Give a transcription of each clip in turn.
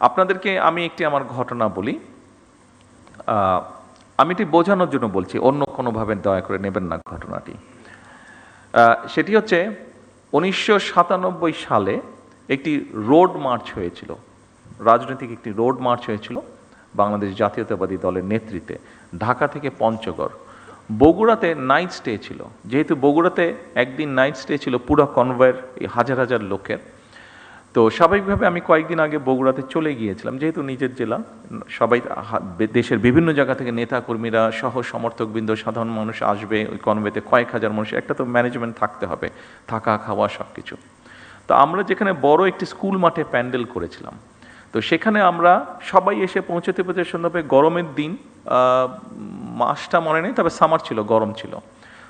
আপনাদেরকে আমি একটি আমার ঘটনা বলি। আমি এটি বোঝানোর জন্য বলছি, অন্য কোনোভাবে দয়া করে নেবেন না ঘটনাটি। সেটি হচ্ছে 1997 সালে একটি রোড মার্চ হয়েছিল, রাজনৈতিক একটি রোড মার্চ হয়েছিল বাংলাদেশ জাতীয়তাবাদী দলের নেতৃত্বে, ঢাকা থেকে পঞ্চগড়। বগুড়াতে নাইট স্টে ছিল, যেহেতু বগুড়াতে একদিন নাইট স্টে ছিল পুরো কনভয়ের হাজার হাজার লোকের। তো স্বাভাবিকভাবে আমি কয়েকদিন আগে বগুড়াতে চলে গিয়েছিলাম, যেহেতু নিজের জেলা, সবাই দেশের বিভিন্ন জায়গা থেকে নেতাকর্মীরা সহ সমর্থকবৃন্দ সাধারণ মানুষ আসবে ওই কনভেতে, কয়েক হাজার মানুষ, একটা তো ম্যানেজমেন্ট থাকতে হবে, থাকা খাওয়া সব কিছু। তো আমরা যেখানে বড় একটি স্কুল মাঠে প্যান্ডেল করেছিলাম, তো সেখানে আমরা সবাই এসে পৌঁছতে সন্ধ্যাবে, গরমের দিন, মাসটা মনে নেই, তবে সামার ছিল, গরম ছিল।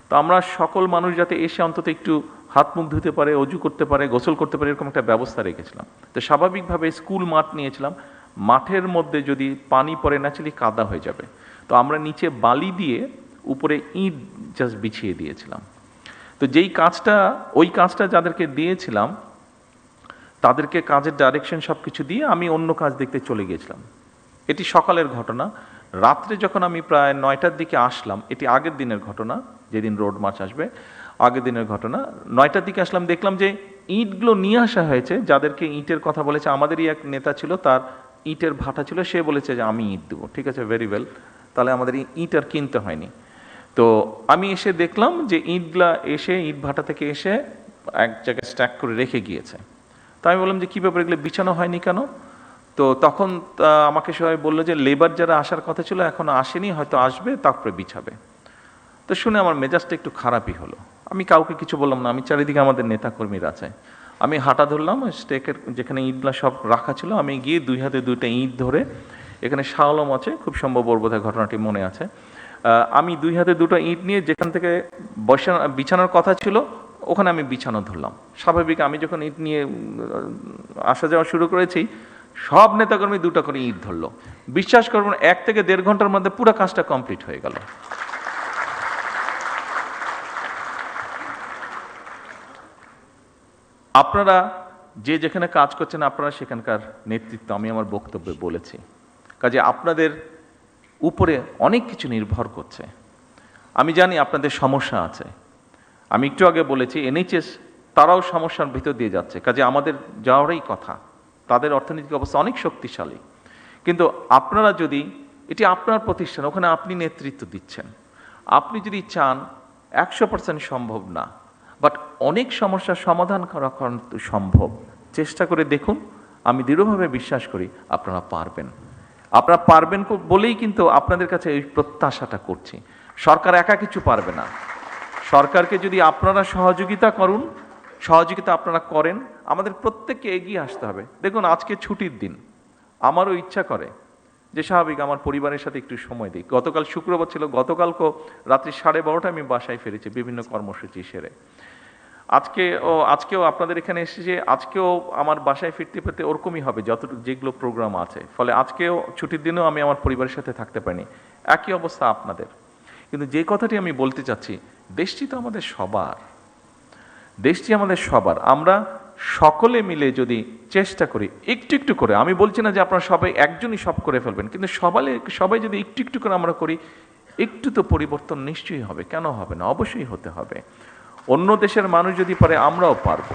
তো আমরা সকল মানুষ যাতে এসে অন্তত একটু হাত মুখ ধুতে পারে, অজু করতে পারে, গোসল করতে পারে, এরকম একটা ব্যবস্থা রেখেছিলাম। তো স্বাভাবিকভাবে স্কুল মাঠ নিয়েছিলাম, মাঠের মধ্যে যদি পানি পড়ে ন্যাচারালি কাদা হয়ে যাবে, তো আমরা নিচে বালি দিয়ে উপরে ইট জাস্ট বিছিয়ে দিয়েছিলাম। তো ওই কাজটা যাদেরকে দিয়েছিলাম তাদেরকে কাজের ডাইরেকশন সব কিছু দিয়ে আমি অন্য কাজ দেখতে চলে গিয়েছিলাম। এটি সকালের ঘটনা। রাত্রে যখন আমি প্রায় 9টার দিকে আসলাম, এটি আগের দিনের ঘটনা, যেদিন রোড মার্চ আসবে আগের দিনের ঘটনা, 9টার দিকে আসলাম, দেখলাম যে ইটগুলো নিয়ে আসা হয়েছে। যাদেরকে ইটের কথা বলেছে, আমাদেরই এক নেতা ছিল, তার ইটের ভাটা ছিল, সে বলেছে যে আমি ইট দেবো। ঠিক আছে, ভেরি ওয়েল, তাহলে আমাদের ইট আর কিনতে হয়নি। তো আমি এসে দেখলাম যে ইটগুলা এসে ইট ভাটা থেকে এসে এক জায়গায় স্ট্যাক করে রেখে গিয়েছে। তো আমি বললাম যে কী ব্যাপার, এগুলো বিছানো হয়নি কেন? তো তখন আমাকে সবাই বললো যে লেবার যারা আসার কথা ছিল এখনো আসেনি, হয়তো আসবে, তারপরে বিছাবে। তো শুনে আমার মেজাজটা একটু খারাপই হলো। আমি কাউকে কিছু বললাম না, আমি চারিদিকে আমাদের নেতাকর্মীরা আছে, আমি হাঁটা ধরলাম স্টেকের যেখানে ইটগুলা সব রাখা ছিল, আমি গিয়ে দুই হাতে দুইটা ইট ধরে, এখানে শালম আছে, খুব সম্ভব বোধহয় ঘটনাটি মনে আছে, আমি দুই হাতে দুটো ইট নিয়ে যেখান থেকে বিছানোর কথা ছিল ওখানে আমি বিছানো ধরলাম। স্বাভাবিক, আমি যখন ইট নিয়ে আসা যাওয়া শুরু করেছি, সব নেতাকর্মী দুটো করে ইট ধরলো। বিশ্বাস করবেন, 1 থেকে 1.5 ঘন্টার মধ্যে পুরো কাজটা কমপ্লিট হয়ে গেল। আপনারা যে যেখানে কাজ করছেন, আপনারা সেখানকার নেতৃত্ব, আমি আমার বক্তব্যে বলেছি, কাজে আপনাদের উপরে অনেক কিছু নির্ভর করছে। আমি জানি আপনাদের সমস্যা আছে, আমি একটু আগে বলেছি NHS তারাও সমস্যার ভিতর দিয়ে যাচ্ছে, কাজে আমাদের যাওয়ারই কথা। তাদের অর্থনৈতিক অবস্থা অনেক শক্তিশালী, কিন্তু আপনারা যদি, এটি আপনার প্রতিষ্ঠান, ওখানে আপনি নেতৃত্ব দিচ্ছেন, আপনি যদি চান, 100% সম্ভব না, বাট অনেক সমস্যার সমাধান করা কিন্তু সম্ভব। চেষ্টা করে দেখুন, আমি দৃঢ়ভাবে বিশ্বাস করি আপনারা পারবেন। আপনারা পারবেন বলেই কিন্তু আপনাদের কাছে এই প্রত্যাশাটা করছি। সরকার একা কিছু পারবে না। সরকারকে যদি আপনারা সহযোগিতা আপনারা করেন, আমাদের প্রত্যেককে এগিয়ে আসতে হবে। দেখুন, আজকে ছুটির দিন, আমারও ইচ্ছা করে যে স্বাভাবিক আমার পরিবারের সাথে একটু সময় দিই। গতকাল শুক্রবার ছিল, গতকালকেও রাত্রি 12:30 আমি বাসায় ফিরেছি বিভিন্ন কর্মসূচি সেরে। আজকেও আপনাদের এখানে এসেছে, আজকেও আমার বাসায় ফিরতে ওরকমই হবে যেগুলো প্রোগ্রাম আছে। ফলে আজকেও ছুটির দিনেও আমি আমার পরিবারের সাথে থাকতে পারিনি। একই অবস্থা আপনাদের। কিন্তু যে কথাটি আমি বলতে চাচ্ছি, দেশটি তো আমাদের সবার। আমরা সকলে মিলে যদি চেষ্টা করি একটু একটু করে, আমি বলছি না যে আপনারা সবাই একজনই সব করে ফেলবেন, কিন্তু সবাই যদি একটু একটু করে আমরা করি, একটু তো পরিবর্তন নিশ্চয়ই হবে। কেন হবে না? অবশ্যই হতে হবে। অন্য দেশের মানুষ যদি পারে, আমরাও পারবো।